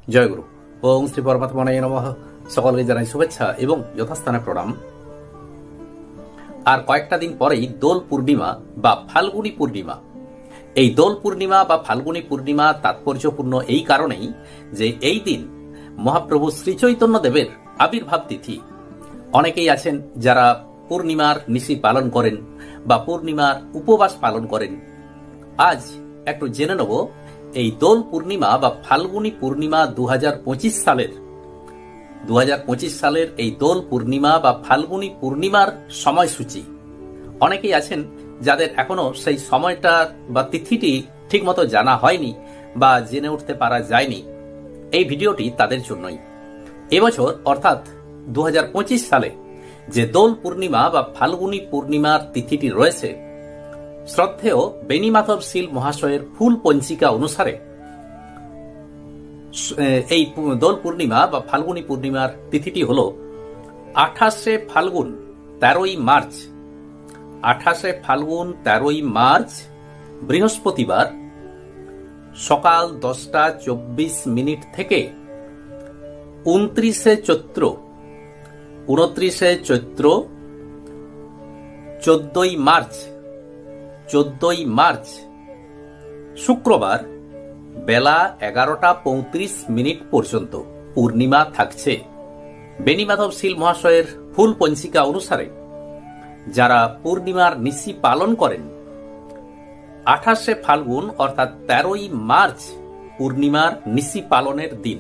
জয়গুরু। ওং শ্রী পরমাত্মনে নমঃ। সকলকে জানাই শুভেচ্ছা এবং যথাস্থানে প্রণাম। আর কয়েকটা দিন পরেই দোল পূর্ণিমা বা ফাল্গুনী পূর্ণিমা। এই দোল পূর্ণিমা বা ফাল্গুনী পূর্ণিমা তাৎপর্যপূর্ণ এই কারণেই যে এই দিন মহাপ্রভু শ্রীচৈতন্য দেবের আবির্ভাব তিথি। অনেকেই আছেন যারা পূর্ণিমার নিশি পালন করেন বা পূর্ণিমার উপবাস পালন করেন। আজ একটু জেনে নেব এই দোল পূর্ণিমা বা ফাল্গুনী পূর্ণিমা 2025 সালের এই দোল পূর্ণিমা বা ফাল্গুনী পূর্ণিমার সময়সূচি। অনেকেই আছেন যাদের এখনো সেই সময়টা বা তিথিটি ঠিকমতো জানা হয়নি বা জেনে উঠতে পারা যায়নি। এই ভিডিওটি তাদের জন্যই। এবছর অর্থাৎ 2025 সালে যে দোল পূর্ণিমা বা ফাল্গুনী পূর্ণিমার তিথিটি রয়েছে, শ্রদ্ধেয় বেণীমাধব শীল মহাশয়ের ফুল পঞ্জিকা অনুসারে এই দোল পূর্ণিমা বা ফাল্গুনী পূর্ণিমার তিথিটি হল 28শে ফাল্গুন 13ই মার্চ। 28শে ফাল্গুন 13ই মার্চ বৃহস্পতিবার সকাল 10টা 24 মিনিট থেকে 29শে চৈত্র 14ই মার্চ শুক্রবার বেলা 11টা 35 মিনিট পর্যন্ত পূর্ণিমা থাকছে। বেণীমাধব শীল মহাশয়ের ফুল পঞ্জিকা অনুসারে যারা পূর্ণিমার নিশি পালন করেন, 28শে ফাল্গুন অর্থাৎ 13ই মার্চ পূর্ণিমার নিশি পালনের দিন।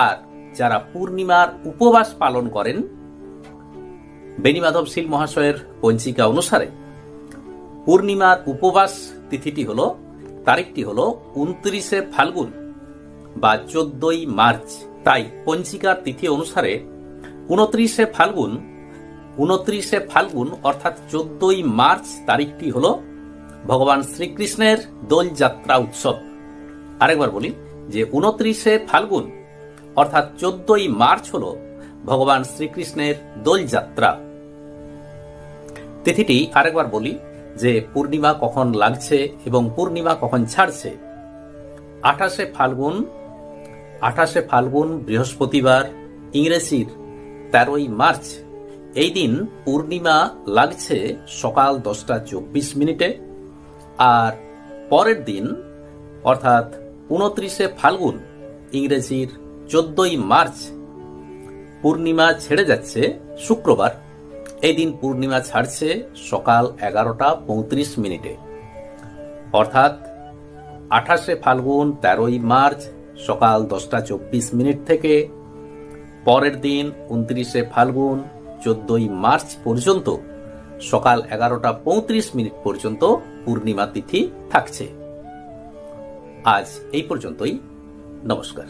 আর যারা পূর্ণিমার উপবাস পালন করেন, বেণীমাধব শীল মহাশয়ের পঞ্জিকা অনুসারে পূর্ণিমার উপবাস তিথিটি হল, তারিখটি হল 29শে ফাল্গুন বা 14ই মার্চ। তাই পঞ্জিকার তিথি অনুসারে 29শে ফাল্গুন অর্থাৎ 14ই মার্চ তারিখটি হল ভগবান শ্রীকৃষ্ণের দোলযাত্রা উৎসব। আরেকবার বলি যে 29শে ফাল্গুন অর্থাৎ 14ই মার্চ হল ভগবান শ্রীকৃষ্ণের দোলযাত্রা তিথিটি। আরেকবার বলি যে পূর্ণিমা কখন লাগছে এবং পূর্ণিমা কখন ছাড়ছে। 28শে ফাল্গুন বৃহস্পতিবার, ইংরেজির 13ই মার্চ, এই দিন পূর্ণিমা লাগছে সকাল 10টা 24 মিনিটে। আর পরের দিন অর্থাৎ 29শে ফাল্গুন ইংরেজির 14ই মার্চ পূর্ণিমা ছেড়ে যাচ্ছে শুক্রবার। এই দিন পূর্ণিমা ছাড়ছে সকাল 11টা 35 মিনিটে। অর্থাৎ 28শে ফাল্গুন 13ই মার্চ সকাল 10টা 24 মিনিট থেকে পরের দিন 29শে ফাল্গুন 14ই মার্চ পর্যন্ত সকাল 11টা 35 মিনিট পর্যন্ত পূর্ণিমা তিথি থাকছে। আজ এই পর্যন্তই। নমস্কার।